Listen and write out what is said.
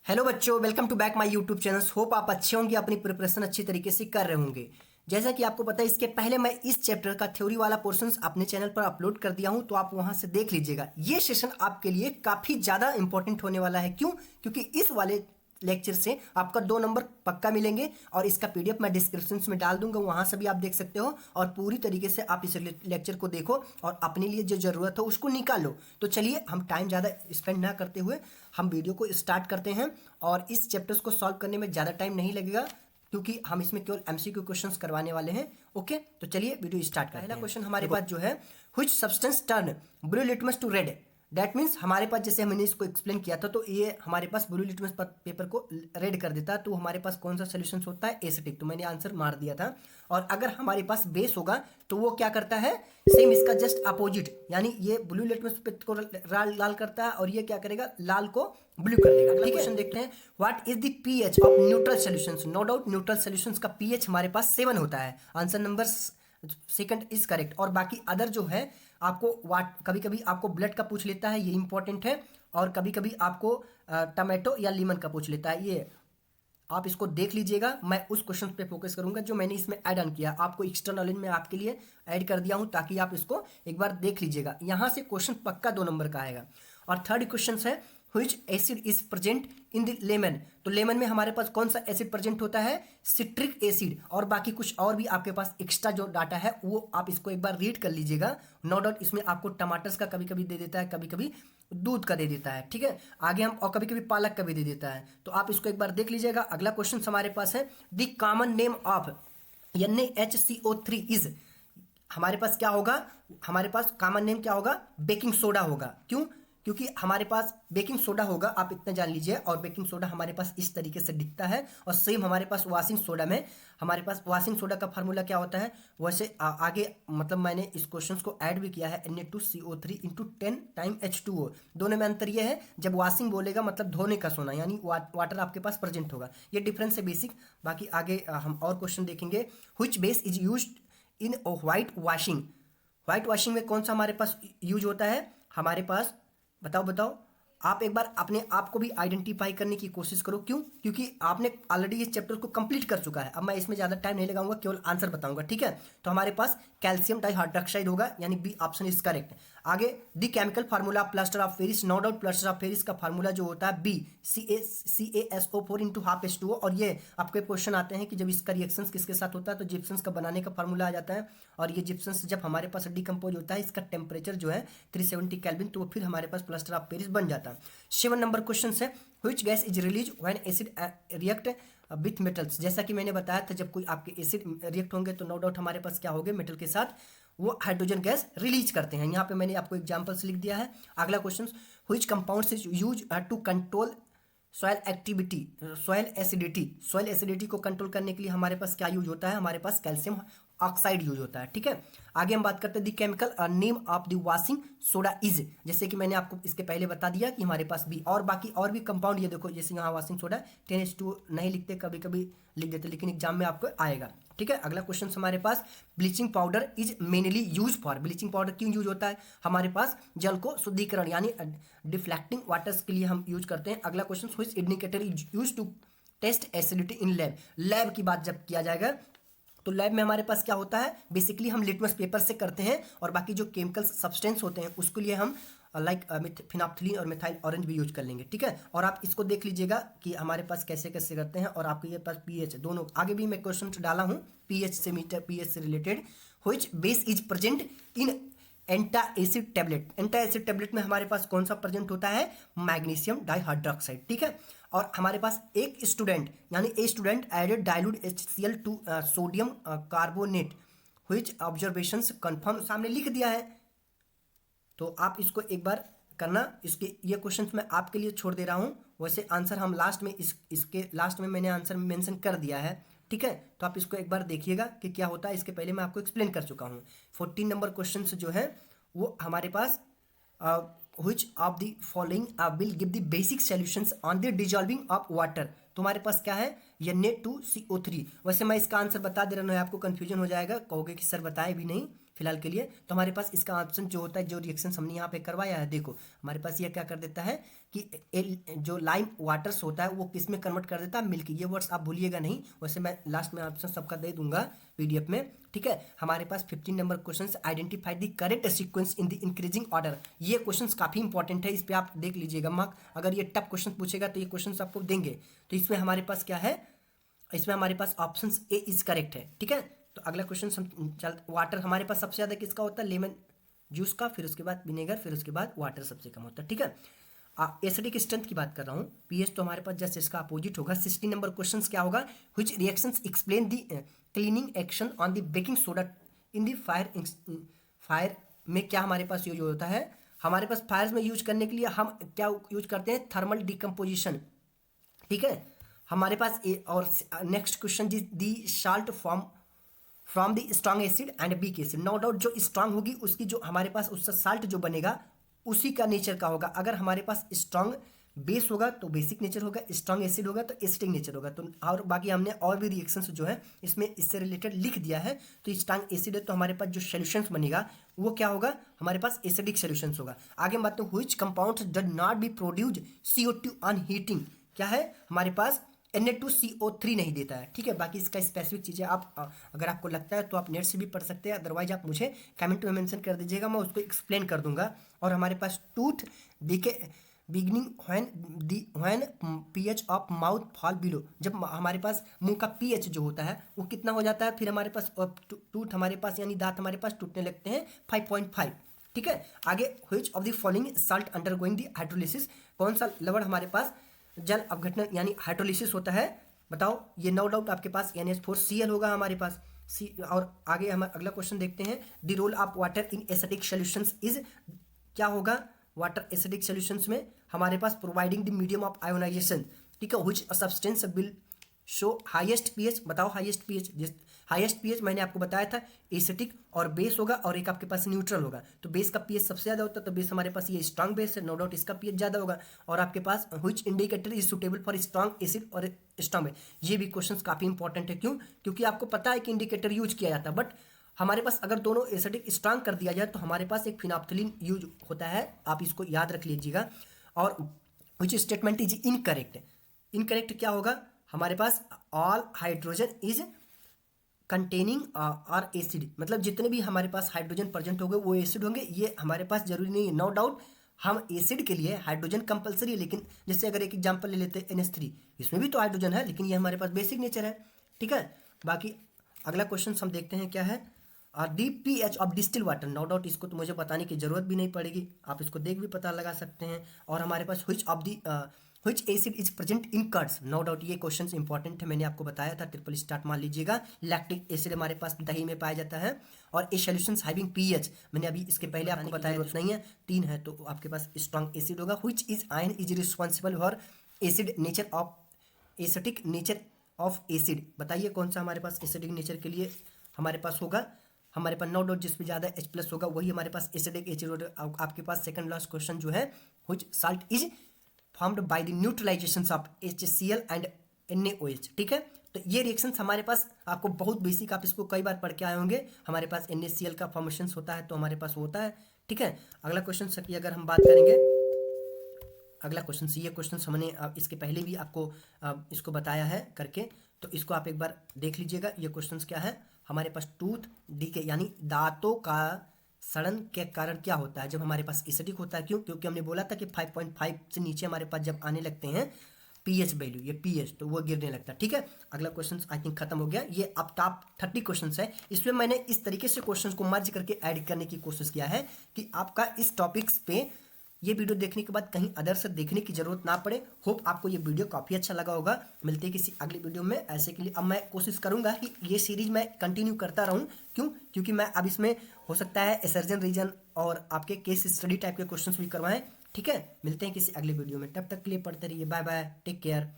Hello बच्चों, welcome to back my YouTube channel. Hope आप अच्छे होंगे, अपनी प्रिपरेशन अच्छी तरीके से कर रहे होंगे। जैसा कि आपको पता है, इसके पहले मैं इस चैप्टर का थ्योरी वाला पोर्शंस अपने चैनल पर अपलोड कर दिया हूं, तो आप वहां से देख लीजिएगा। ये सेशन आपके लिए काफ़ी ज़्यादा इंपॉर्टेंट होने वाला है। क्यों? क्योंकि इस वाले लेक्चर से आपका 2 नंबर पक्का मिलेंगे और इसका पीडीएफ मैं डिस्क्रिप्शन में डाल दूंगा, वहां से भी आप देख सकते हो। और पूरी तरीके से आप इस लेक्चर को देखो और अपने लिए जो ज़रूरत हो उसको निकालो। तो चलिए, हम टाइम ज़्यादा स्पेंड ना करते हुए हम वीडियो को स्टार्ट करते हैं। और इस चैप्टर्स को सॉल्व करने में ज़्यादा टाइम नहीं लगेगा, क्योंकि हम इसमें केवल एमसीक्यू क्वेश्चंस करवाने वाले हैं। ओके, तो चलिए वीडियो स्टार्ट करते हैं। पहला क्वेश्चन हमारे पास जो है, which substance turn blue litmus to red. That means हमारे पास, जैसे हमने इसको एक्सप्लेन किया था, तो ये हमारे पास ब्लू लिटमस पेपर को रेड कर देता है। तो हमारे पास कौन सा सोल्यूशन होता है? एसिडिक। तो मैंने आंसर मार दिया था। और अगर हमारे पास बेस होगा तो वो क्या करता है? सेम इसका जस्ट अपोजिट, यानी ये ब्लू लिटमस पेपर को लाल करता है और ये क्या करेगा? लाल को ब्लू कर देगा। अगला क्वेश्चन देखते हैं, what is the pH of neutral solutions. No doubt neutral solutions का पीएच हमारे पास 7 होता है। Answer number second is correct. और बाकी अदर जो है, आपको कभी कभी आपको ब्लड का पूछ लेता है, ये इंपॉर्टेंट है। और कभी कभी आपको टमाटो या लीमन का पूछ लेता है, ये आप इसको देख लीजिएगा। मैं उस क्वेश्चन पे फोकस करूंगा जो मैंने इसमें ऐड ऑन किया। आपको एक्स्ट्रा नॉलेज में आपके लिए ऐड कर दिया हूं, ताकि आप इसको एक बार देख लीजिएगा। यहां से क्वेश्चन पक्का 2 नंबर का आएगा। और थर्ड क्वेश्चन है, which acid is present in the lemon. तो लेमन में हमारे पास कौन सा एसिड प्रेजेंट होता है? Citric acid. और बाकी कुछ और भी आपके पास एक्स्ट्रा जो डाटा है वो आप इसको एक बार रीड कर लीजिएगा। नो डाउट इसमें आपको टमाटर्स का कभी कभी दे देता है, कभी कभी दूध का दे देता है, ठीक है। आगे हम और कभी कभी पालक का भी दे देता है, तो आप इसको एक बार देख लीजिएगा। अगला क्वेश्चन हमारे पास है, the common name of NaHCO3 is. हमारे पास क्या होगा? हमारे पास कॉमन नेम क्या होगा? बेकिंग सोडा होगा। क्यों? क्योंकि हमारे पास बेकिंग सोडा होगा, आप इतना जान लीजिए। और बेकिंग सोडा हमारे पास इस तरीके से दिखता है। और सेम हमारे पास वॉशिंग सोडा में, हमारे पास वॉशिंग सोडा का फार्मूला क्या होता है? वैसे आगे मतलब मैंने इस क्वेश्चन को ऐड भी किया है, Na2CO3 इंटू 10 टाइम H2O। दोनों में अंतर यह है, जब वॉशिंग बोलेगा मतलब धोने का सोना, यानी वाटर आपके पास प्रेजेंट होगा। ये डिफरेंस है बेसिक। बाकी आगे हम और क्वेश्चन देखेंगे। Which base is use in white washing. White washing में कौन सा हमारे पास यूज होता है? हमारे पास बताओ बताओ। आप एक बार अपने आप को भी आइडेंटिफाई करने की कोशिश करो। क्यों? क्योंकि आपने ऑलरेडी इस चैप्टर को कंप्लीट कर चुका है। अब मैं इसमें ज़्यादा टाइम नहीं लगाऊंगा, केवल आंसर बताऊंगा, ठीक है। तो हमारे पास कैल्शियम डाइहाइड्रोक्साइड होगा, यानी बी ऑप्शन इज करेक्ट। आगे, the chemical formula plaster of Paris. No doubt plaster of Paris का फार्मूला जो होता है B CaSO4 into half H2O। और ये आपके क्वेश्चन आते हैं कि जब इसका रिएक्शन किसके साथ होता है, तो जिप्सन्स का बनाने का फार्मूला आ जाता है। और ये जिप्सन्स जब हमारे पास डिकम्पोज होता है, इसका टेम्परेचर जो है 370 केल्विन, तो फिर हमारे पास प्लास्टर ऑफ पेरिस बन जाता है। 7 नंबर क्वेश्चन है, which gas is release when acid react with metals. जैसा कि मैंने बताया था, जब कोई आपके एसिड रिएक्ट होंगे तो नो डाउट हमारे पास क्या होंगे? मेटल के साथ वो हाइड्रोजन गैस रिलीज करते हैं। यहाँ पे मैंने आपको एग्जांपल्स लिख दिया है। अगला question, which compounds is use to control soil activity, soil acidity. Soil acidity को कंट्रोल करने के लिए हमारे पास क्या यूज होता है? हमारे पास कैल्शियम ऑक्साइड यूज होता है, ठीक है। आगे हम बात करते हैं, the chemical name of the washing soda is. जैसे कि मैंने आपको इसके पहले बता दिया कि हमारे पास भी और बाकी और भी कंपाउंड, ये देखो जैसे यहाँ वॉशिंग सोडा 10H2 नहीं लिखते, कभी कभी लिख देते, लेकिन एग्जाम में आपको आएगा, ठीक है। अगला क्वेश्चन हमारे पास, bleaching powder is mainly use for. Bleaching powder क्यों यूज होता है? हमारे पास जल को शुद्धिकरण यानी डिफ्लेक्टिंग वाटर्स के लिए हम यूज करते हैं। अगला question, which indicator is use to test acidity in lab. Lab की बात जब किया जाएगा तो लैब में हमारे पास क्या होता है? बेसिकली हम लिटमस पेपर से करते हैं। और बाकी जो केमिकल सब्सटेंस होते हैं उसके लिए हम लाइक फिनाप्थलीन और मिथाइल ऑरेंज भी यूज कर लेंगे, ठीक है। और आप इसको देख लीजिएगा कि हमारे पास कैसे कैसे करते हैं। और आपके ये पास पीएच दोनों, आगे भी मैं क्वेश्चन डाला हूँ पीएच से, मीटर पीएच से related. Which base is present in antacid tablet. Antacid tablet में हमारे पास कौन सा प्रेजेंट होता है? मैग्नीशियम डाइहाइड्रोक्साइड, ठीक है। और हमारे पास एक स्टूडेंट, यानी a student added dilute HCl to sodium carbonate, which observations confirm, सामने लिख दिया है। तो आप इसको एक बार करना। इसके ये क्वेश्चन मैं आपके लिए छोड़ दे रहा हूँ। वैसे आंसर हम लास्ट में इसके लास्ट में मैंने आंसर मेंशन कर दिया है, ठीक है। तो आप इसको एक बार देखिएगा कि क्या होता है। इसके पहले मैं आपको एक्सप्लेन कर चुका हूँ। 14 नंबर क्वेश्चन जो है वो हमारे पास, which of the following will give the basic solutions on the dissolving of water. तुम्हारे पास क्या है? Na2CO3। वैसे मैं इसका आंसर बता दे रहा हूँ, आपको कंफ्यूजन हो जाएगा, कहोगे कि सर बताए भी नहीं। फिलहाल के लिए। तो हमारे पास इसका ऑप्शन जो होता है, जो रिएक्शन हमने यहाँ पे करवाया है, देखो हमारे पास ये क्या कर देता है कि जो लाइम वाटर्स होता है वो किस में कन्वर्ट कर देता है, मिल्क। ये वर्ड्स आप भूलिएगा नहीं, वैसे मैं लास्ट में ऑप्शन सबका दे दूंगा पीडीएफ में, ठीक है। हमारे पास 15 number question, identify the correct sequence in the increasing order. ये क्वेश्चन काफी इंपॉर्टेंट है, इस पे आप देख लीजिएगा मार्क। अगर ये टफ क्वेश्चन पूछेगा तो ये क्वेश्चन आपको देंगे। तो इसमें हमारे पास क्या है, इसमें हमारे पास ऑप्शन ए इज करेक्ट है, ठीक है। तो अगला क्वेश्चन हम वाटर हमारे पास सबसे ज्यादा किसका होता है, लेमन जूस का, फिर उसके बाद विनेगर, फिर उसके बाद वाटर सबसे कम होता है, ठीक है। एसिडिक स्ट्रेंथ की बात कर रहा हूँ, पीएच तो हमारे पास जस्ट इसका अपोजिट होगा। 16 नंबर क्वेश्चन क्या होगा, which reactions explain the cleaning action on the baking soda in the fire में क्या हमारे पास यूज होता है। हमारे पास फायर में यूज करने के लिए हम क्या यूज करते हैं, थर्मल डिकम्पोजिशन, ठीक है। हमारे पास और next question the salt from the strong acid and weak acid. No doubt जो स्ट्रांग होगी उसकी जो हमारे पास उसका साल्ट जो बनेगा उसी का नेचर का होगा। अगर हमारे पास स्ट्रॉन्ग बेस होगा तो बेसिक नेचर होगा, स्ट्रॉन्ग एसिड होगा तो एसिडिक नेचर होगा। तो और बाकी हमने और भी रिएक्शंस जो है इसमें इससे रिलेटेड लिख दिया है। तो स्ट्रॉन्ग एसिड है तो हमारे पास जो सोल्यूशंस बनेगा वो क्या होगा, हमारे पास एसिडिक सोल्यूशंस होगा। आगे बात तो which compounds does not be produce CO2 on heating, क्या है हमारे पास Na2CO3 नहीं देता है, ठीक है। बाकी इसका स्पेसिफिक चीज़ें आप अगर आपको लगता है तो आप नेट से भी पढ़ सकते हैं, अदरवाइज आप मुझे कमेंट में मेंशन कर दीजिएगा, मैं उसको एक्सप्लेन कर दूंगा। और हमारे पास टूथ दिखे beginning when pH of mouth fall below, जब हमारे पास मुंह का पीएच जो होता है वो कितना हो जाता है, फिर हमारे पास टूथ हमारे पास यानी दांत हमारे पास टूटने लगते हैं 5.5, ठीक है। आगे which of the following salt undergoing the hydrolysis, कौन सा लवण हमारे पास जल अपघटन यानी हाइड्रोलिसिस होता है, बताओ। ये नो डाउट आपके पास NH4Cl होगा हमारे पास सी। और आगे हम अगला क्वेश्चन देखते हैं, the role of water in acidic solutions is, क्या होगा वाटर एसिडिक सॉल्यूशंस में हमारे पास providing the medium of ionisation, ठीक है। Which substance will show highest pH, बताओ हाईएस्ट पीएच। हाईएस्ट पीएच मैंने आपको बताया था एसिटिक और बेस होगा और एक आपके पास न्यूट्रल होगा। तो बेस का पीएच सबसे ज्यादा होता है, तो बेस हमारे पास ये स्ट्रांग बेस है, नो डाउट इसका पीएच ज्यादा होगा। और आपके पास which indicator is suitable for strong acid और स्ट्रांग बेस, ये भी क्वेश्चन काफी इंपॉर्टेंट है। क्यों, क्योंकि आपको पता है कि इंडिकेटर यूज किया जाता है, बट हमारे पास अगर दोनों एसिडिक स्ट्रांग कर दिया जाए तो हमारे पास एक फिनोप्थिलीन यूज होता है, आप इसको याद रख लीजिएगा। और which statement is incorrect, incorrect क्या होगा हमारे पास, all hydrogen is containing are acid, मतलब जितने भी हमारे पास हाइड्रोजन प्रेजेंट होंगे वो एसिड होंगे, ये हमारे पास जरूरी नहीं है। नो डाउट हम एसिड के लिए हाइड्रोजन कंपलसरी है, लेकिन जैसे अगर एक एग्जांपल ले लेते हैं NH3, इसमें भी तो हाइड्रोजन है लेकिन ये हमारे पास बेसिक नेचर है, ठीक है। बाकी अगला क्वेश्चन हम देखते हैं क्या है, the pH of distil water. No doubt इसको तो मुझे बताने की जरूरत भी नहीं पड़ेगी, आप इसको देख भी पता लगा सकते हैं। और हमारे पास which acid is present in curds, no doubt ये क्वेश्चन इंपॉर्टेंट है, मैंने आपको बताया था, ट्रिपल स्टार्ट मान लीजिएगा। लैक्टिक एसिड हमारे पास दही में पाया जाता है। और ए सॉल्यूशंस हैविंग पीएच मैंने अभी इसके पहले आपको बताया जरूरत नहीं है, 3 है तो आपके पास स्ट्रॉन्ग एसिड होगा। Which is ion is responsible for acid nature of acetic nature of acid, बताइए कौन सा हमारे पास एसिडिक नेचर के लिए हमारे पास होगा। हमारे पास नो डाउट जिसमें ज़्यादा H+ होगा वही हमारे पास एसिडिक एसिड। आपके पास सेकंड लास्ट क्वेश्चन जो है, which salt is formed by the neutralisation of HCl and NaOH, ठीक है। तो ये रिएक्शंस हमारे पास आपको बहुत बेसिक, आप इसको कई बार पढ़ के आए होंगे। हमारे पास NaCl का फॉर्मेशन होता है तो हमारे पास होता है, ठीक है। अगला क्वेश्चन की अगर हम बात करेंगे, अगला क्वेश्चन ये क्वेश्चन हमने इसके पहले भी आपको इसको बताया है करके, तो इसको आप एक बार देख लीजिएगा। ये क्वेश्चन क्या है, हमारे पास टूथ डीके यानी दांतों का सड़न के कारण क्या होता है जब हमारे पास एसिडिक होता है। क्यों, क्योंकि हमने बोला था कि 5.5 से नीचे हमारे पास जब आने लगते हैं पीएच वैल्यू, ये पीएच, तो वो गिरने लगता है, ठीक है। अगला क्वेश्चन आई थिंक खत्म हो गया। ये अब टॉप 30 क्वेश्चन है, इसमें मैंने इस तरीके से क्वेश्चन को मर्ज करके ऐड करने की कोशिश किया है कि आपका इस टॉपिक्स पे ये वीडियो देखने के बाद कहीं अदर से देखने की जरूरत ना पड़े। होप आपको ये वीडियो काफ़ी अच्छा लगा होगा। मिलते हैं किसी अगली वीडियो में, ऐसे के लिए अब मैं कोशिश करूंगा कि ये सीरीज मैं कंटिन्यू करता रहूं। क्यों, क्योंकि मैं अब इसमें हो सकता है सर्जन रीजन और आपके केस स्टडी टाइप के क्वेश्चंस भी करवाएं, ठीक है। मिलते हैं किसी अगले वीडियो में, तब तक के लिए पढ़ते रहिए, बाय बाय, टेक केयर।